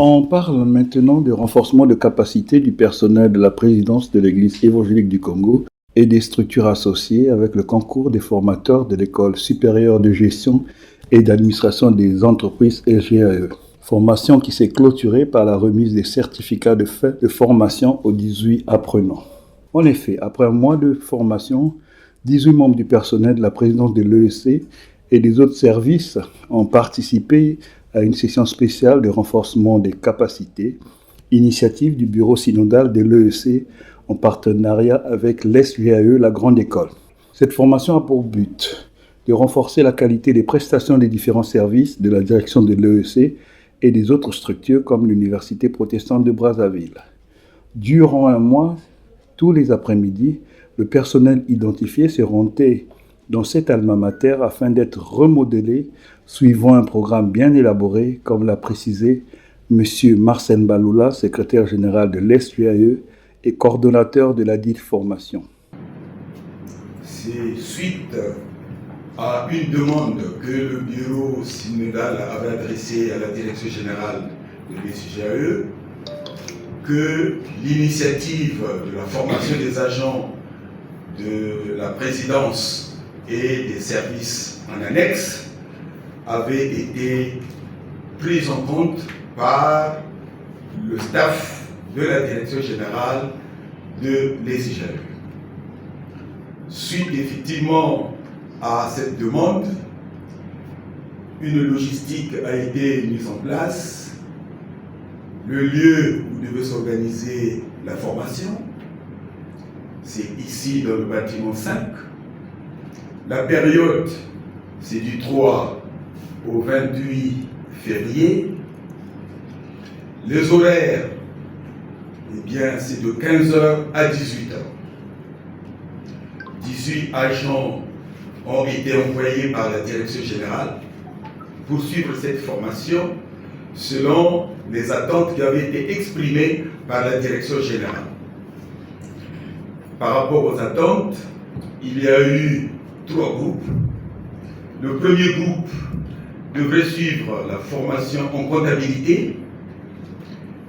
On parle maintenant du renforcement de capacité du personnel de la présidence de l'Église évangélique du Congo et des structures associées avec le concours des formateurs de l'École supérieure de gestion et d'administration des entreprises EGAE. Formation qui s'est clôturée par la remise des certificats de fin de formation aux 18 apprenants. En effet, après un mois de formation, 18 membres du personnel de la présidence de l'EEC et des autres services ont participé à une session spéciale de renforcement des capacités, initiative du bureau synodal de l'EEC en partenariat avec l'SGAE, la Grande École. Cette formation a pour but de renforcer la qualité des prestations des différents services de la direction de l'EEC et des autres structures comme l'Université protestante de Brazzaville. Durant un mois, tous les après-midi, le personnel identifié se rendait dans cet alma mater afin d'être remodelé suivant un programme bien élaboré, comme l'a précisé M. Marcel Baloula, secrétaire général de l'SGAE et coordonnateur de la dite formation. C'est suite à une demande que le bureau synodal avait adressée à la direction générale de l'SGAE que l'initiative de la formation des agents de la présidence et des services en annexe avait été prise en compte par le staff de la direction générale de l'SGAE. Suite effectivement à cette demande, une logistique a été mise en place, le lieu où devait s'organiser la formation, c'est ici dans le bâtiment 5. La période, c'est du 3 au 28 février. Les horaires, eh bien, c'est de 15h à 18h. 18 agents ont été envoyés par la direction générale pour suivre cette formation selon les attentes qui avaient été exprimées par la direction générale. Par rapport aux attentes, il y a eu 3 groupes. Le premier groupe devrait suivre la formation en comptabilité.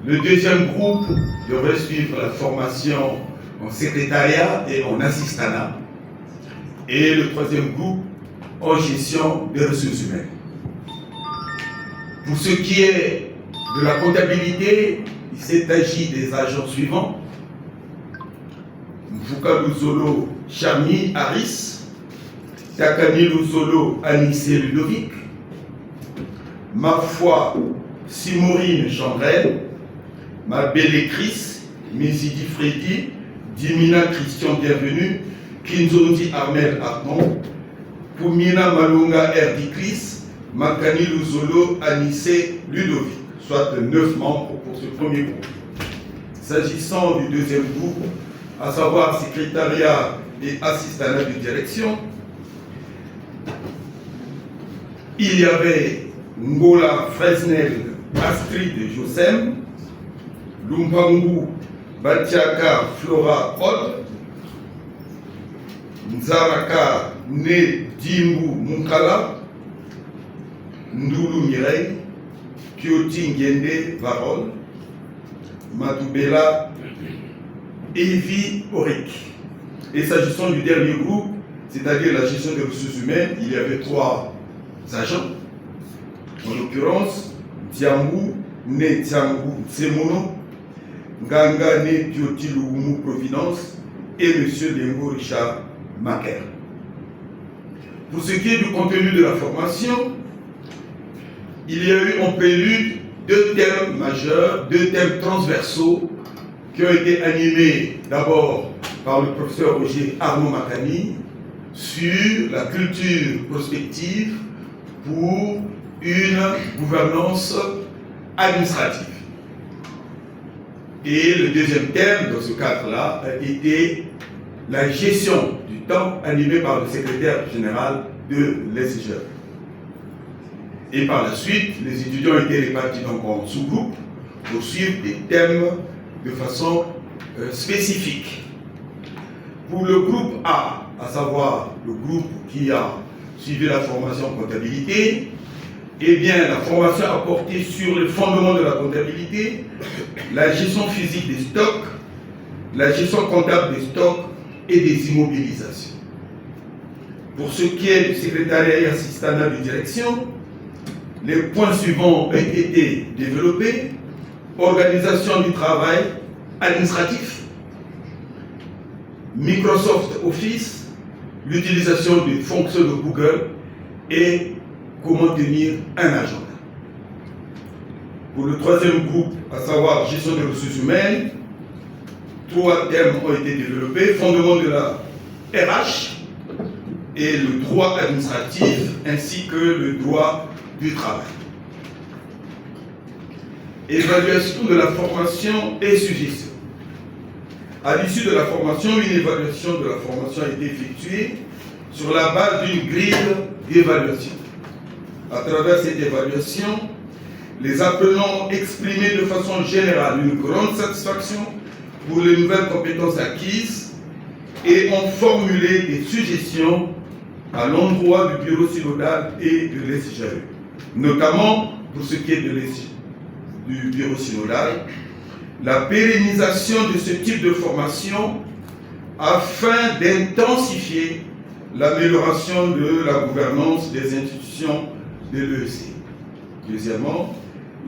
Le deuxième groupe devrait suivre la formation en secrétariat et en assistanat. Et le troisième groupe en gestion des ressources humaines. Pour ce qui est de la comptabilité, il s'est agi des agents suivants. Mvuka Luzolo Chami Aris, Takani Luzolo Anissé Ludovic, Mafoi Simorine Chandrel, Mabele Chris, Mizidi Freddy, Dimina Christian Bienvenu, Kinzondi Armel Armand, Poumina Malunga Erdi Chris, Makani Luzolo Anissé Ludovic, soit 9 membres pour ce premier groupe. S'agissant du deuxième groupe, à savoir secrétariat et assistanat de direction, il y avait Ngola Fresnel Astrid Josem, Lumpangu Batiaka Flora Od, Nzaraka Ne Dimbu Munkala, Ndulu Mireille, Kyoti Ngende Varol, Matoubela Evi Oric. Et s'agissant du dernier groupe, c'est-à-dire la gestion des ressources humaines, il y avait 3 agents. En l'occurrence, Tiambu, Né Tiambu Tsemono, Nganga Né Diotiloumu Providence et M. Dengo Richard Maker. Pour ce qui est du contenu de la formation, il y a eu en prélude 2 thèmes majeurs, 2 thèmes transversaux qui ont été animés d'abord par le professeur Roger Arnaud Makani sur la culture prospective pour une gouvernance administrative. Et le deuxième thème dans ce cadre-là a été la gestion du temps animé par le secrétaire général de l'SGAE. Et par la suite, les étudiants ont été répartis donc en sous-groupes pour suivre des thèmes de façon spécifique. Pour le groupe A, à savoir le groupe qui a suivi la formation en comptabilité, Eh bien, la formation a porté sur le fondement de la comptabilité, la gestion physique des stocks, la gestion comptable des stocks et des immobilisations. Pour ce qui est du secrétariat et assistanat de direction, les points suivants ont été développés: organisation du travail administratif, Microsoft Office, l'utilisation des fonctions de Google et comment tenir un agenda. Pour le troisième groupe, à savoir gestion des ressources humaines, 3 thèmes ont été développés: fondement de la RH et le droit administratif ainsi que le droit du travail. Évaluation de la formation et suggestion. À l'issue de la formation, une évaluation de la formation a été effectuée sur la base d'une grille d'évaluation. À travers cette évaluation, les apprenants ont exprimé de façon générale une grande satisfaction pour les nouvelles compétences acquises et ont formulé des suggestions à l'endroit du bureau synodal et de l'SGAE, notamment pour ce qui est du bureau synodal, la pérennisation de ce type de formation afin d'intensifier l'amélioration de la gouvernance des institutions de l'EEC. Deuxièmement,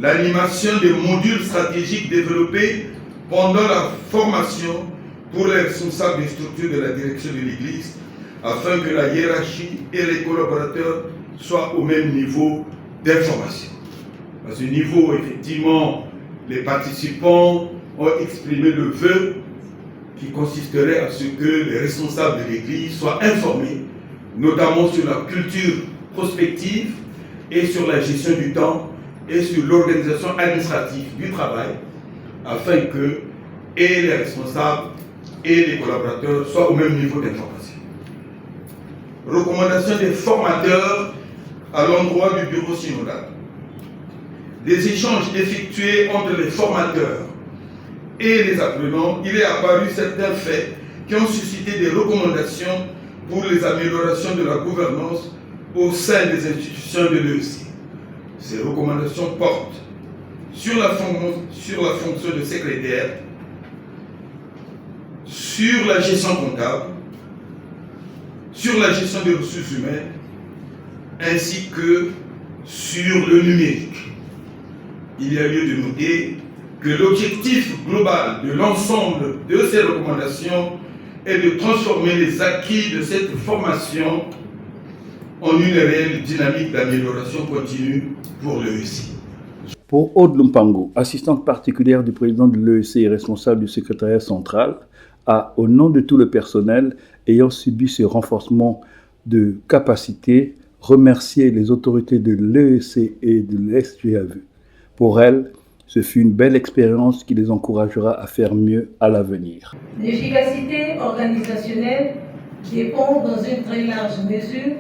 l'animation des modules stratégiques développés pendant la formation pour les responsables des structures de la direction de l'Église, afin que la hiérarchie et les collaborateurs soient au même niveau d'information. À ce niveau, effectivement, les participants ont exprimé le vœu qui consisterait à ce que les responsables de l'Église soient informés, notamment sur la culture prospective et sur la gestion du temps et sur l'organisation administrative du travail, afin que et les responsables et les collaborateurs soient au même niveau d'information. Recommandation des formateurs à l'endroit du bureau synodal. Des échanges effectués entre les formateurs et les apprenants, il est apparu certains faits qui ont suscité des recommandations pour les améliorations de la gouvernance au sein des institutions de l'EEC. Ces recommandations portent sur la fonction de secrétaire, sur la gestion comptable, sur la gestion des ressources humaines, ainsi que sur le numérique. Il y a lieu de noter que l'objectif global de l'ensemble de ces recommandations est de transformer les acquis de cette formation en une réelle dynamique d'amélioration continue pour l'EEC. Pour Aude Lumpango, assistante particulière du président de l'EEC et responsable du secrétariat central, a, au nom de tout le personnel ayant subi ce renforcement de capacité, remercié les autorités de l'EEC et de l'SGAE. Pour elle, ce fut une belle expérience qui les encouragera à faire mieux à l'avenir. L'efficacité organisationnelle dépend dans une très large mesure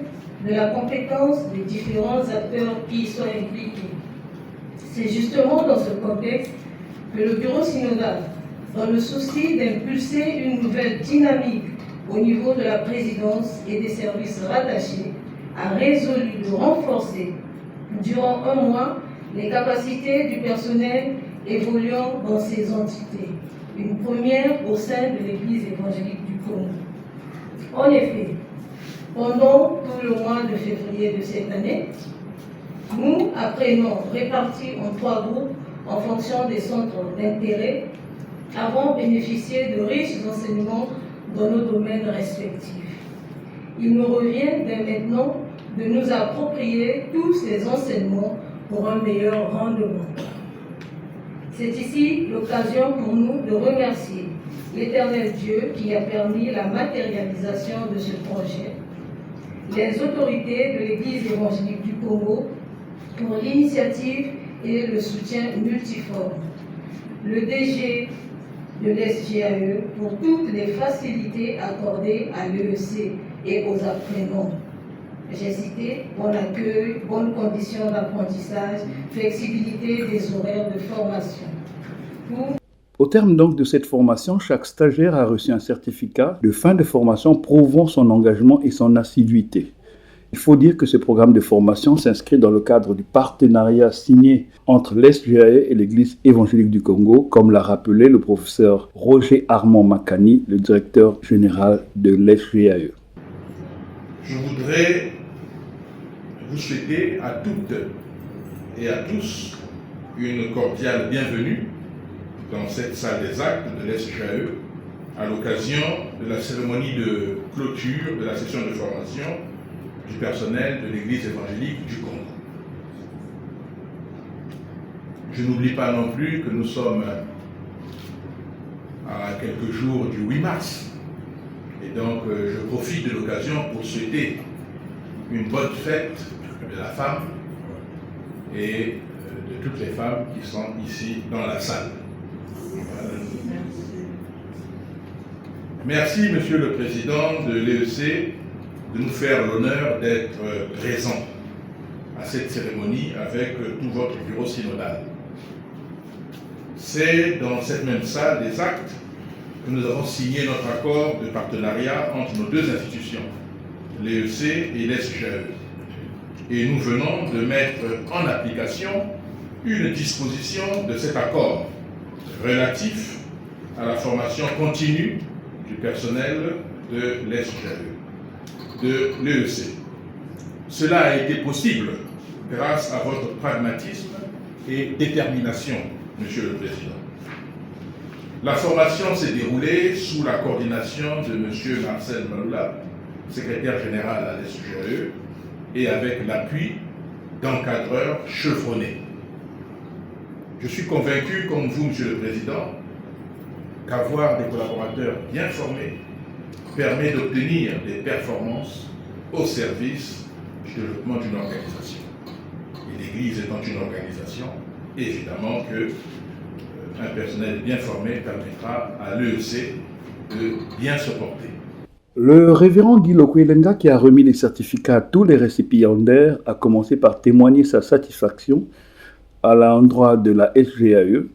de la compétence des différents acteurs qui y sont impliqués. C'est justement dans ce contexte que le bureau synodal, dans le souci d'impulser une nouvelle dynamique au niveau de la présidence et des services rattachés, a résolu de renforcer durant un mois les capacités du personnel évoluant dans ces entités, une première au sein de l'Église évangélique du Congo. En effet, pendant tout le mois de février de cette année, nous apprenons répartis en 3 groupes en fonction des centres d'intérêt, avons bénéficié de riches enseignements dans nos domaines respectifs. Il nous revient dès maintenant de nous approprier tous ces enseignements pour un meilleur rendement. C'est ici l'occasion pour nous de remercier l'Éternel Dieu qui a permis la matérialisation de ce projet, les autorités de l'Église évangélique du Congo pour l'initiative et le soutien multiforme, le DG de l'SGAE pour toutes les facilités accordées à l'EEC et aux apprenants. J'ai cité bon accueil, bonnes conditions d'apprentissage, flexibilité des horaires de formation. Au terme donc de cette formation, chaque stagiaire a reçu un certificat de fin de formation prouvant son engagement et son assiduité. Il faut dire que ce programme de formation s'inscrit dans le cadre du partenariat signé entre l'SGAE et l'Église évangélique du Congo, comme l'a rappelé le professeur Roger Armand Makani, le directeur général de l'SGAE. Je voudrais vous souhaiter à toutes et à tous une cordiale bienvenue dans cette salle des actes de l'SGAE à l'occasion de la cérémonie de clôture de la session de formation du personnel de l'Église évangélique du Congo. Je n'oublie pas non plus que nous sommes à quelques jours du 8 mars. Et donc, je profite de l'occasion pour souhaiter une bonne fête de la femme et de toutes les femmes qui sont ici dans la salle. Merci, Monsieur le Président de l'EEC, de nous faire l'honneur d'être présent à cette cérémonie avec tout votre bureau synodal. C'est dans cette même salle des actes que nous avons signé notre accord de partenariat entre nos deux institutions, l'EEC et l'SGAE. Et nous venons de mettre en application une disposition de cet accord relatif à la formation continue du personnel de l'SGAE, de l'EEC. Cela a été possible grâce à votre pragmatisme et détermination, Monsieur le Président. La formation s'est déroulée sous la coordination de M. Marcel Maloula, secrétaire général à l'SGAE, et avec l'appui d'encadreurs chevronnés. Je suis convaincu, comme vous, Monsieur le Président, qu'avoir des collaborateurs bien formés permet d'obtenir des performances au service du développement d'une organisation. Et l'Église étant une organisation, évidemment que un personnel bien formé permettra à l'EEC de bien se porter. Le révérend Guy Lokwelenga, qui a remis les certificats à tous les récipiendaires, a commencé par témoigner sa satisfaction à l'endroit de la SGAE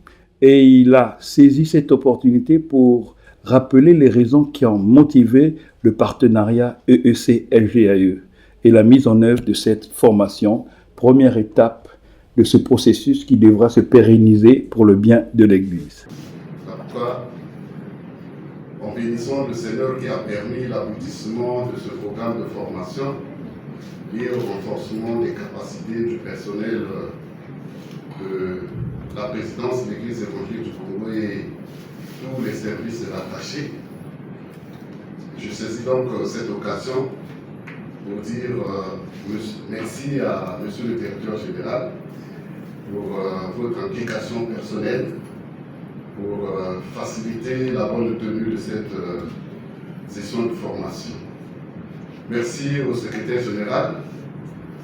et il a saisi cette opportunité pour rappeler les raisons qui ont motivé le partenariat EEC-SGAE et la mise en œuvre de cette formation, première étape de ce processus qui devra se pérenniser pour le bien de l'Église. En bénissant le Seigneur qui a permis l'aboutissement de ce programme de formation lié au renforcement des capacités du personnel de la présidence de l'Église évangélique du Congo et tous les services rattachés. Je saisis donc cette occasion pour dire merci à Monsieur le Directeur général pour votre implication personnelle, pour faciliter la bonne tenue de cette session de formation. Merci au secrétaire général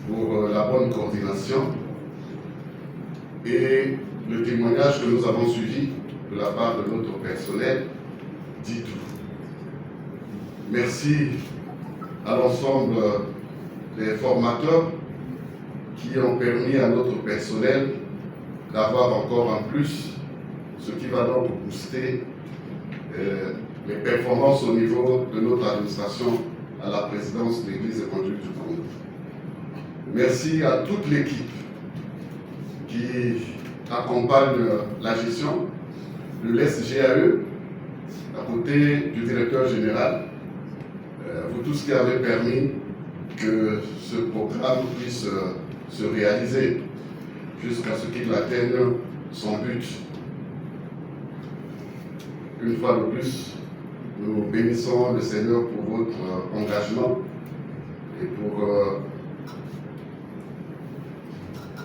pour la bonne coordination et le témoignage que nous avons suivi de la part de notre personnel dit tout. Merci à l'ensemble des formateurs qui ont permis à notre personnel d'avoir encore en plus ce qui va donc booster les performances au niveau de notre administration à la présidence de l'Église évangélique du Congo. Merci à toute l'équipe qui accompagne la gestion de l'SGAE, à côté du directeur général, vous tous qui avez permis que ce programme puisse se réaliser jusqu'à ce qu'il atteigne son but. Une fois de plus, nous bénissons le Seigneur pour votre engagement et pour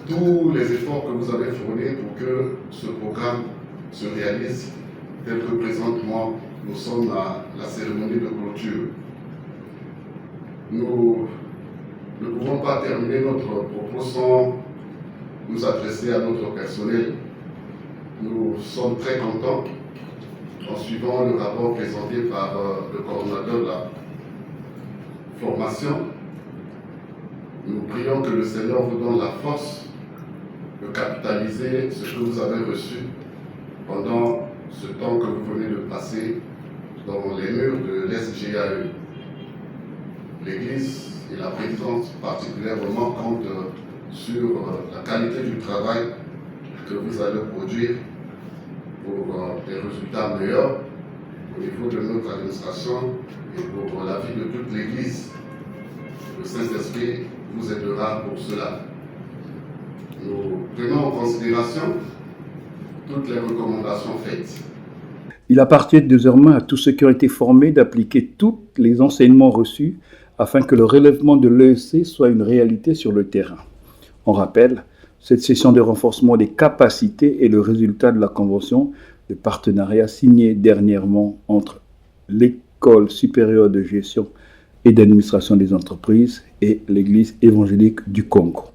tous les efforts que vous avez fournis pour que ce programme se réalise tel que présentement nous sommes à la cérémonie de clôture. Nous ne pouvons pas terminer notre propos sans nous adresser à notre personnel. Nous sommes très contents en suivant le rapport présenté par le coordonnateur de la formation. Nous prions que le Seigneur vous donne la force de capitaliser ce que vous avez reçu pendant ce temps que vous venez de passer dans les murs de l'SGAE. l'Église et la présidence particulièrement comptent sur la qualité du travail que vous allez produire pour des résultats meilleurs au niveau de notre administration et pour la vie de toute l'Église. Le Saint-Esprit vous aidera pour cela. Nous prenons en considération toutes les recommandations faites. Il appartient désormais à tous ceux qui ont été formés d'appliquer tous les enseignements reçus afin que le relèvement de l'EEC soit une réalité sur le terrain. On rappelle, cette session de renforcement des capacités est le résultat de la convention de partenariat signée dernièrement entre l'École supérieure de gestion et d'administration des entreprises et l'Église évangélique du Congo.